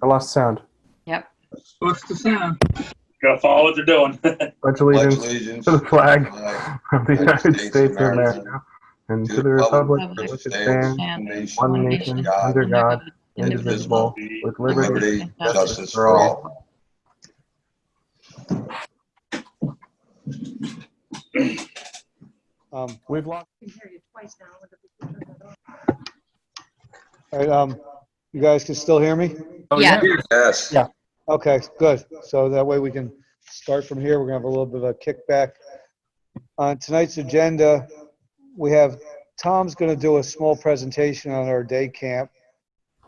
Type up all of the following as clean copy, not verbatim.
I lost sound. Yep. What's the sound? Gotta follow what they're doing. Pledge allegiance to the flag of the United States of America and to the republic for which it stands, one nation, under God, indivisible, with liberty and justice for all. We've lost. All right, you guys can still hear me? Oh, Yeah. Yes. Yeah. Okay, good. So that way we can start from here. We're gonna have a little bit of a kickback. On tonight's agenda, we have, Tom's gonna do a small presentation on our day camp.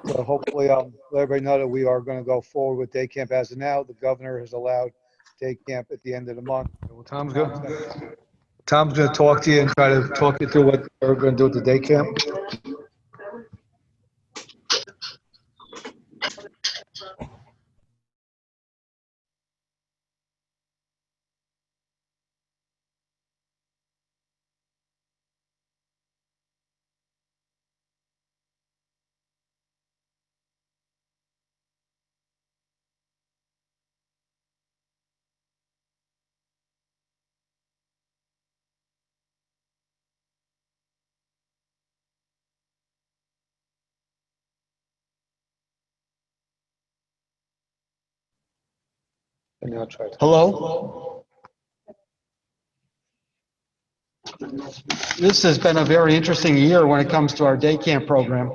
So hopefully I'll let everybody know that we are gonna go forward with day camp as of now. The governor has allowed day camp at the end of the month. Tom's gonna talk to you and try to talk you through what we're gonna do at the day camp. And now try to. Hello? This has been a very interesting year when it comes to our day camp program.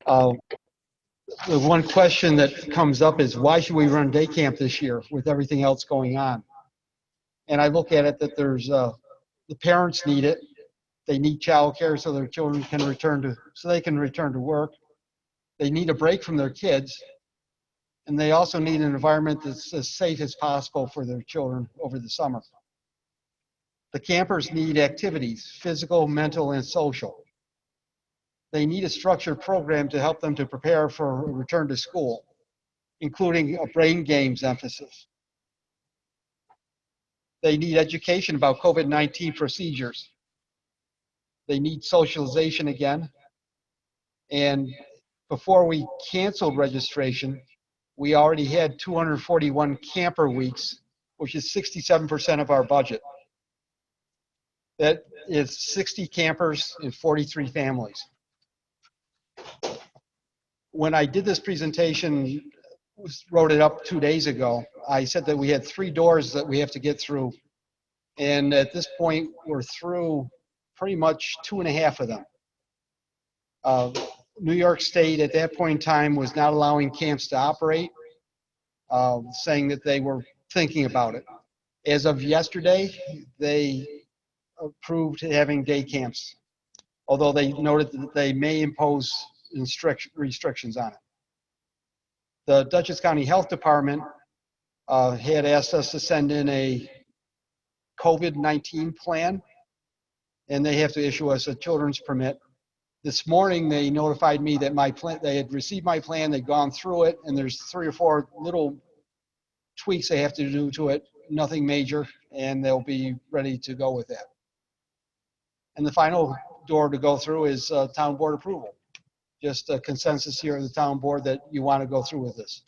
The one question that comes up is, why should we run day camp this year with everything else going on? And I look at it that there's, the parents need it. They need childcare so their children can they can return to work. They need a break from their kids. And they also need an environment that's as safe as possible for their children over the summer. The campers need activities, physical, mental, and social. They need a structured program to help them to prepare for a return to school, including a brain games emphasis. They need education about COVID-19 procedures. They need socialization again. And before we canceled registration, we already had 241 camper weeks, which is 67% of our budget. That is 60 campers and 43 families. When I did this presentation, wrote it up 2 days ago, I said that we had 3 doors that we have to get through. And at this point, we're through pretty much 2.5 of them. New York State at that point in time was not allowing camps to operate, saying that they were thinking about it. As of yesterday, they approved having day camps, although they noted that they may impose restrictions on it. The Dutchess County Health Department had asked us to send in a COVID-19 plan, and they have to issue us a children's permit. This morning, they notified me that my plan, they had received my plan, they'd gone through it, and there's 3 or 4 little tweaks they have to do to it, nothing major, and they'll be ready to go with that. And the final door to go through is town board approval. Just a consensus here of the town board that you want to go through with this.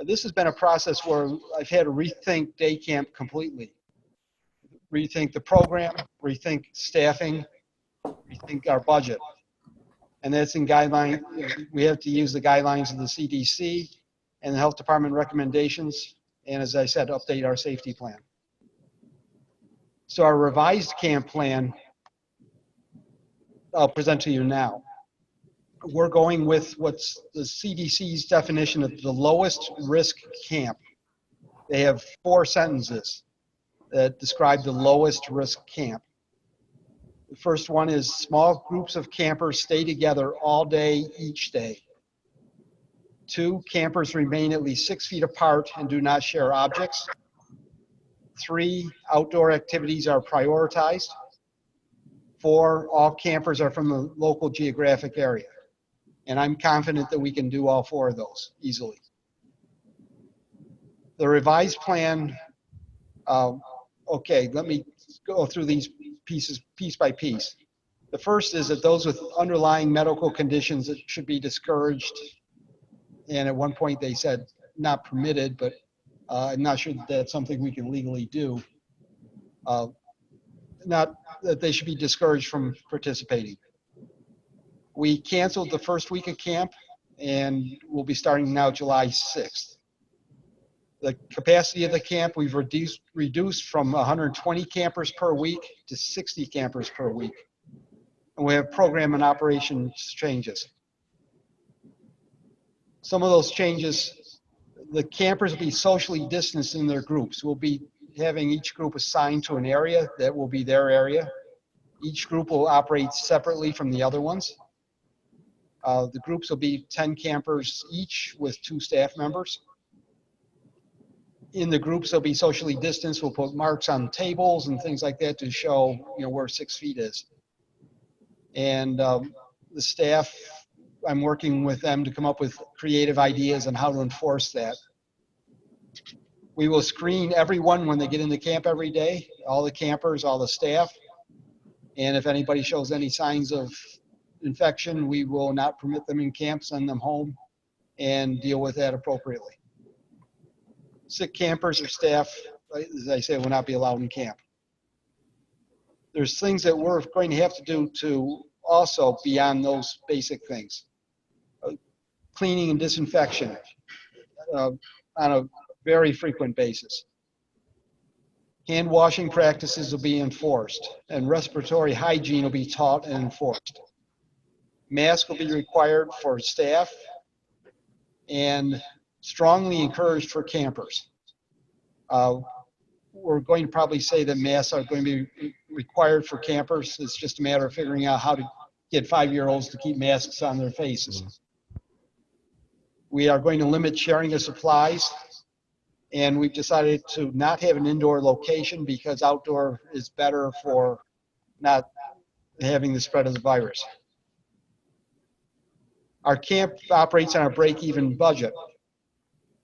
This has been a process where I've had to rethink day camp completely. Rethink the program, rethink staffing, rethink our budget. And that's in guideline, we have to use the guidelines of the CDC and the health department recommendations. And as I said, update our safety plan. So our revised camp plan, I'll present to you now. We're going with what's the CDC's definition of the lowest risk camp. They have 4 sentences that describe the lowest risk camp. The first one is small groups of campers stay together all day, each day. 2, campers remain at least 6 feet apart and do not share objects. 3, outdoor activities are prioritized. 4, all campers are from the local geographic area. And I'm confident that we can do all 4 of those easily. The revised plan, okay, let me go through these pieces piece by piece. The first is that those with underlying medical conditions that should be discouraged. And at one point they said not permitted, but I'm not sure that that's something we can legally do. Not that they should be discouraged from participating. We canceled the first week of camp, and we'll be starting now July 6th. The capacity of the camp we've reduced from 120 campers per week to 60 campers per week. And we have program and operations changes. Some of those changes, the campers will be socially distanced in their groups. We'll be having each group assigned to an area that will be their area. Each group will operate separately from the other ones. The groups will be 10 campers each with 2 staff members. In the groups, they'll be socially distanced. We'll put marks on tables and things like that to show, where 6 feet is. And the staff, I'm working with them to come up with creative ideas on how to enforce that. We will screen everyone when they get into camp every day, all the campers, all the staff. And if anybody shows any signs of infection, we will not permit them in camp, send them home, and deal with that appropriately. Sick campers or staff, as I say, will not be allowed in camp. There's things that we're going to have to do to also beyond those basic things. Cleaning and disinfection on a very frequent basis. Hand washing practices will be enforced, and respiratory hygiene will be taught and enforced. Masks will be required for staff and strongly encouraged for campers. We're going to probably say that masks are going to be required for campers. It's just a matter of figuring out how to get 5-year-olds to keep masks on their faces. We are going to limit sharing of supplies, and we've decided to not have an indoor location because outdoor is better for not having the spread of the virus. Our camp operates on a break-even budget,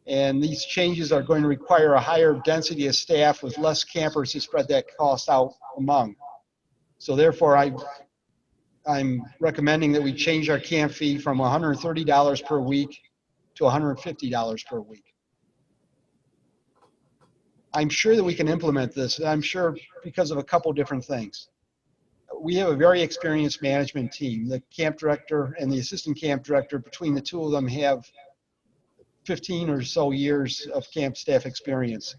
and these changes are going to require a higher density of staff with less campers to spread that cost out among. So therefore, I'm recommending that we change our camp fee from $130 per week to $150 per week. I'm sure that we can implement this, and I'm sure because of a couple different things. We have a very experienced management team. The camp director and the assistant camp director, between the two of them, have 15 or so years of camp staff experience.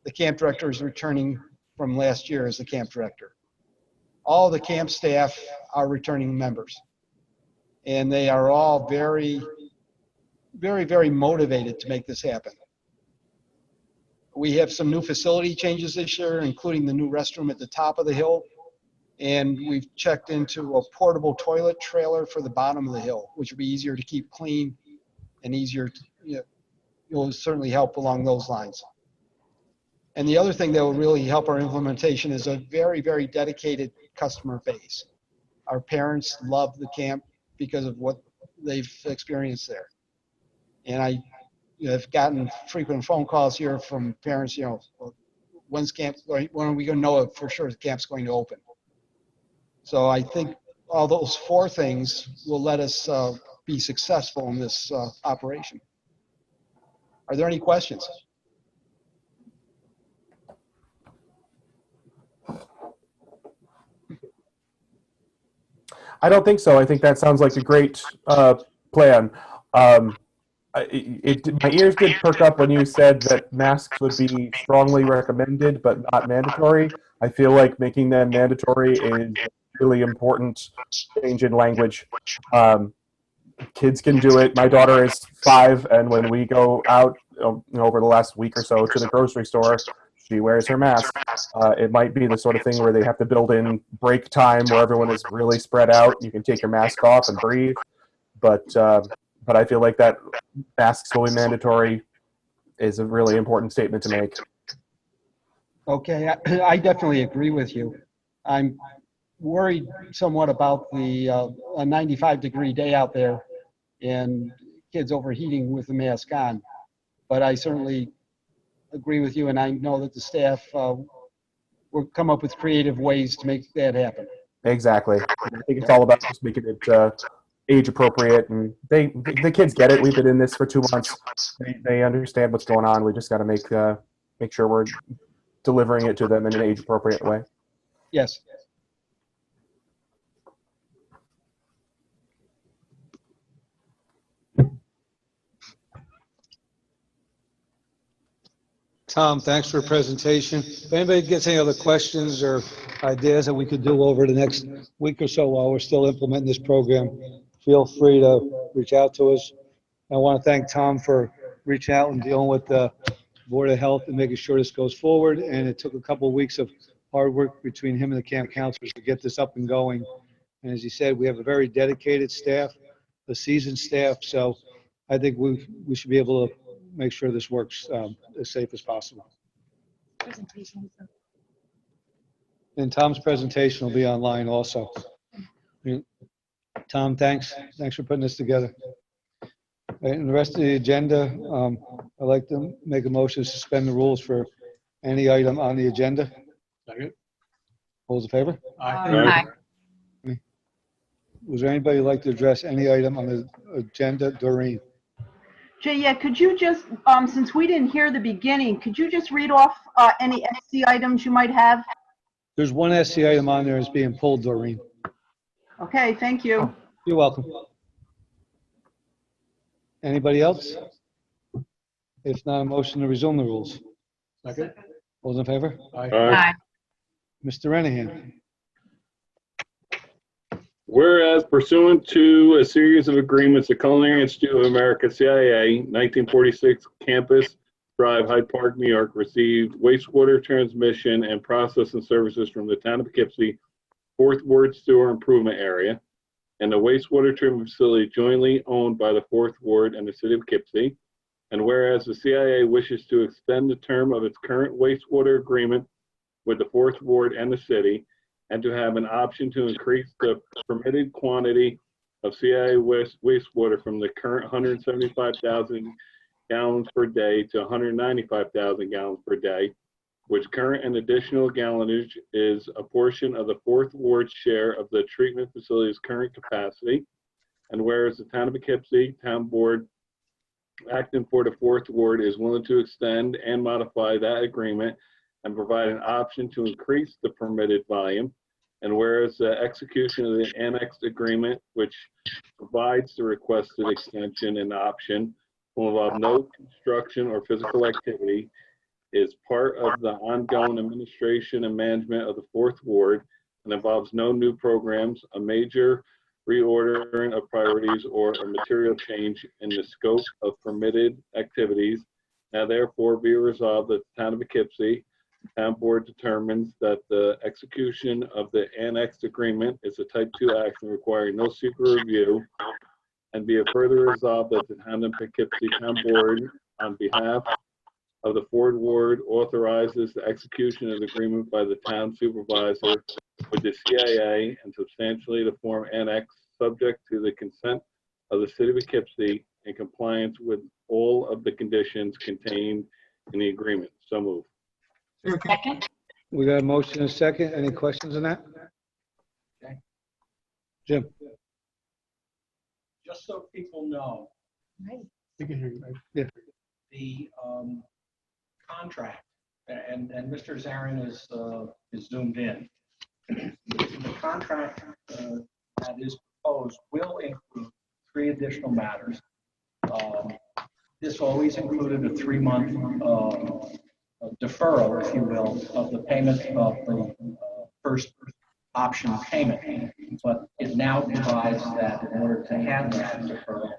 The camp director is returning from last year as the camp director. All the camp staff are returning members, and they are all very, very, very motivated to make this happen. We have some new facility changes this year, including the new restroom at the top of the hill, and we've checked into a portable toilet trailer for the bottom of the hill, which will be easier to keep clean and easier to, will certainly help along those lines. And the other thing that will really help our implementation is a very, very dedicated customer base. Our parents love the camp because of what they've experienced there. And I have gotten frequent phone calls here from parents, when's camp, when are we going to know for sure the camp's going to open? So I think all those 4 things will let us be successful in this operation. Are there any questions? I don't think so. I think that sounds like a great plan. My ears did perk up when you said that masks would be strongly recommended but not mandatory. I feel like making them mandatory is a really important change in language. Kids can do it. My daughter is 5, and when we go out over the last week or so to the grocery store, she wears her mask. It might be the sort of thing where they have to build in break time where everyone is really spread out. You can take your mask off and breathe, but I feel like that masks will be mandatory is a really important statement to make. Okay, I definitely agree with you. I'm worried somewhat about the a 95-degree day out there and kids overheating with the mask on. But I certainly agree with you, and I know that the staff will come up with creative ways to make that happen. Exactly. I think it's all about just making it age appropriate, and the kids get it. We've been in this for 2 months. They understand what's going on. We just got to make sure we're delivering it to them in an age appropriate way. Yes. Tom, thanks for your presentation. If anybody gets any other questions or ideas that we could do over the next week or so while we're still implementing this program, feel free to reach out to us. I want to thank Tom for reaching out and dealing with the Board of Health and making sure this goes forward. And it took a couple of weeks of hard work between him and the camp counselors to get this up and going. And as he said, we have a very dedicated staff, a seasoned staff. So I think we should be able to make sure this works as safe as possible. And Tom's presentation will be online also. Tom, thanks. Thanks for putting this together. And the rest of the agenda, I'd like to make a motion to suspend the rules for any item on the agenda. Second. All those in favor? Aye. Was there anybody who'd like to address any item on the agenda? Doreen? Jay, yeah, could you just, since we didn't hear the beginning, could you just read off any SC items you might have? There's one SC item on there that's being pulled, Doreen. Okay, thank you. You're welcome. Anybody else? If not, a motion to resume the rules. Second. All those in favor? Aye. Mr. Renahan? Whereas pursuant to a series of agreements, the Culinary Institute of America, CIA, 1946 Campus Drive, Hyde Park, New York, received wastewater transmission and processing services from the town of Poughkeepsie, Fourth Ward Sewer Improvement Area, and the wastewater treatment facility jointly owned by the Fourth Ward and the city of Poughkeepsie. And whereas the CIA wishes to extend the term of its current wastewater agreement with the Fourth Ward and the city, and to have an option to increase the permitted quantity of CIA wastewater from the current 175,000 gallons per day to 195,000 gallons per day, which current and additional gallonage is a portion of the Fourth Ward share of the treatment facility's current capacity. And whereas the town of Poughkeepsie Town Board acting for the Fourth Ward is willing to extend and modify that agreement and provide an option to increase the permitted volume. And whereas the execution of the annexed agreement, which provides the requested extension and option, will involve no construction or physical activity, is part of the ongoing administration and management of the Fourth Ward, and involves no new programs, a major reordering of priorities, or a material change in the scope of permitted activities. Now therefore be resolved that the town of Poughkeepsie Town Board determines that the execution of the annexed agreement is a type 2 action requiring no secret review, and be it further resolved that the town of Poughkeepsie Town Board, on behalf of the Fourth Ward, authorizes the execution of the agreement by the town supervisor with the CIA and substantially the form annex, subject to the consent of the city of Poughkeepsie in compliance with all of the conditions contained in the agreement. So moved. Second. We got a motion and a second. Any questions on that? Okay. Jim? Just so people know, We can hear you. Yeah. the contract, and Mr. Zarin is zoomed in. The contract that is proposed will include 3 additional matters. This always included a 3-month deferral, if you will, of the payment of the first option payment. But it now provides that in order to have that deferral,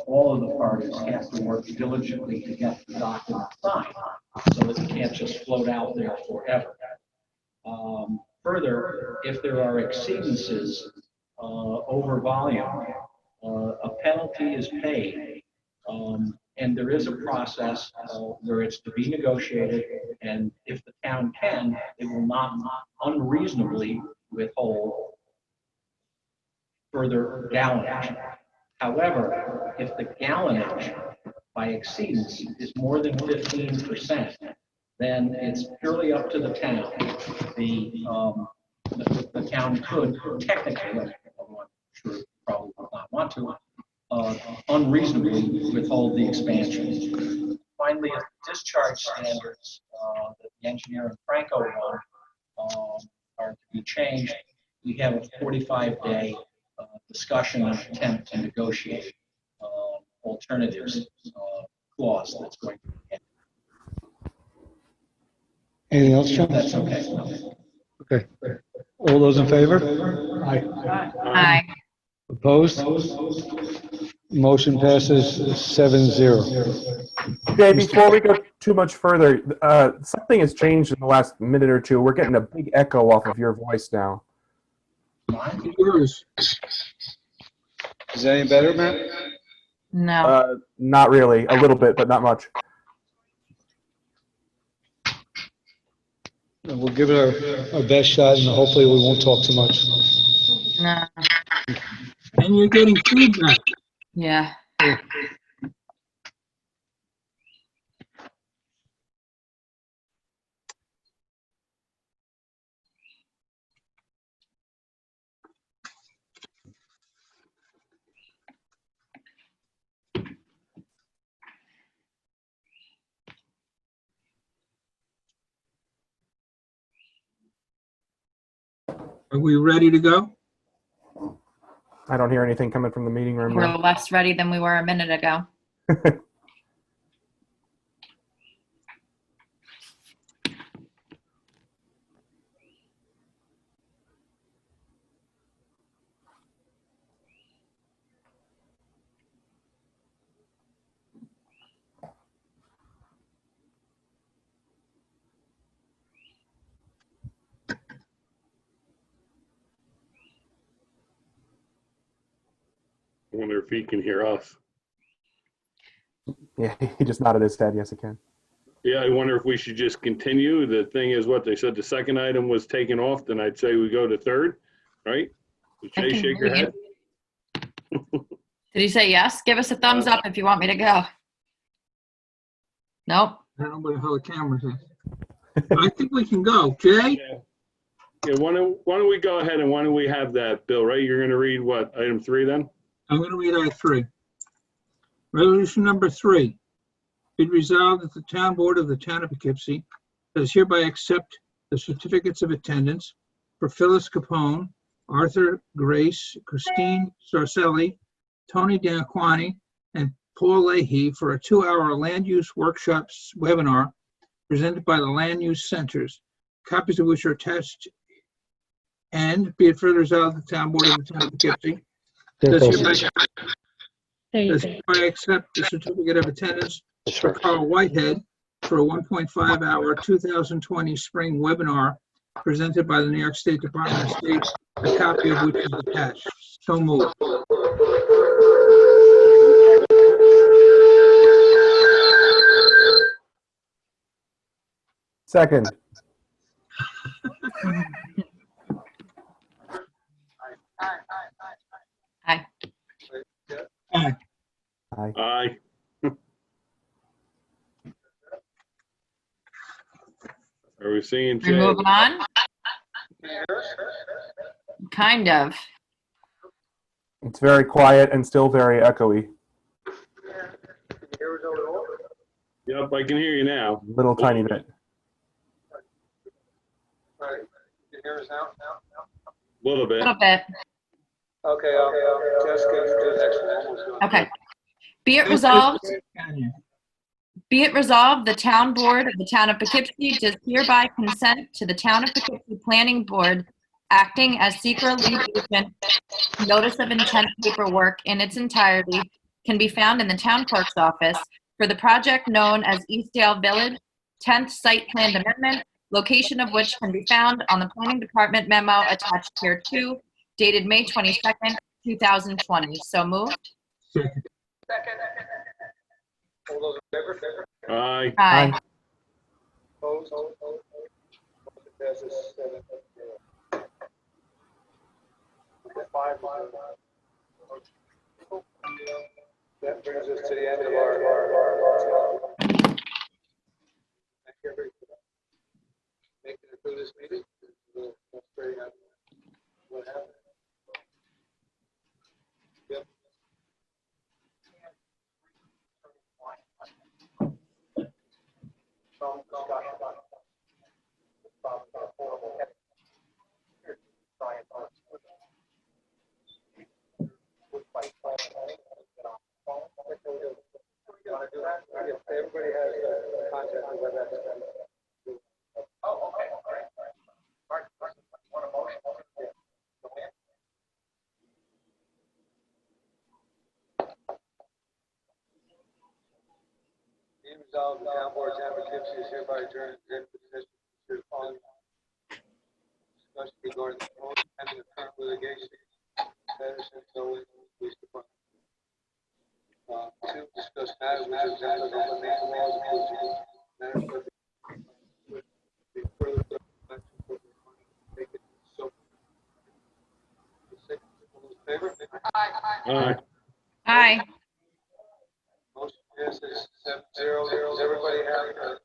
all of the parties have to work diligently to get the document signed so that it can't just float out there forever. Further, if there are exceedances over volume, a penalty is paid. And there is a process where it's to be negotiated, and if the town can, it will not unreasonably withhold further gallonage. However, if the gallonage by exceedance is more than 15%, then it's purely up to the town. The town could technically, I'm sure probably would not want want to unreasonably withhold the expansion. Finally, at the discharge standards that the engineer and Franco want are to be changed. We have a 45-day discussion and attempt to negotiate alternatives clause that's going to be added. Anything else, John? That's okay. Okay. All those in favor? Aye. Opposed? Motion passes 7-0. Jay, before we go too much further, something has changed in the last minute or two. We're getting a big echo off of your voice now. Is that any better, Matt? No. Not really. A little bit, but not much. We'll give it our best shot, and hopefully we won't talk too much. No. And you're getting feedback. Yeah. Are we ready to go? I don't hear anything coming from the meeting room We're now. less ready than we were a minute ago. I wonder if he can hear us. Yeah, he just nodded his head. Yes, he can. Yeah, I wonder if we should just continue. The thing is, what they said, the second item was taken off, then I'd say we go to third, right? I Jay, can shake your hear head. Did you say yes? Give us a thumbs up if you want me to go. Nope. I don't know how the camera's on. I think we can go. Jay? Yeah, why don't we go ahead and why don't we have that, Bill, right? You're going to read what, item 3 then? I'm going to read item 3. Resolution number 3. Be it resolved that the town board of the town of Poughkeepsie does hereby accept the certificates of attendance for Phyllis Capone, Arthur Grace, Christine Sarcelli, Tony D'Aquani, and Paul Leahy for a 2-hour land use workshops webinar presented by the Land Use Centers, copies of which are attached. And be it further resolved, the town board of the town of Poughkeepsie does hereby accept the certificate of attendance for Carl Whitehead for a 1.5-hour 2020 spring webinar presented by the New York State Department of State, a copy of which is attached. So moved. Second. Aye. Aye. Aye. Aye. Are we seeing Jay? We're moving on? Kind of. It's very quiet and still very echoey. Yep, I can hear you now. Little tiny bit. A little bit. A little bit. Okay, Jessica, do the next one. Okay. Be it resolved, the town board of the town of Poughkeepsie does hereby consent to the town of Poughkeepsie Planning Board acting as secret lead agent. Notice of intent paperwork in its entirety can be found in the town clerk's office for the project known as Eastdale Village, 10th Site Plan Amendment, location of which can be found on the Planning Department memo attached here too, dated May 22nd, 2020. So moved. Second. All those in favor? Aye. Aye. Opposed? Motion passes 7-0. 5. That brings us to the end of our thank you, everybody, for making it through this meeting. We'll figure out what happened. Yep. resolved, the town board of Town of Poughkeepsie is hereby adjourned to executive session to consider the following discussion regarding the proposed pending the current litigation, Patterson, Zoe, Police Department. Two, discuss matters which are examined by the main laws of Poughkeepsie. Matters that be further action for the money taken so. All those in favor? Aye. Aye. Motion passes 7-0. Does everybody have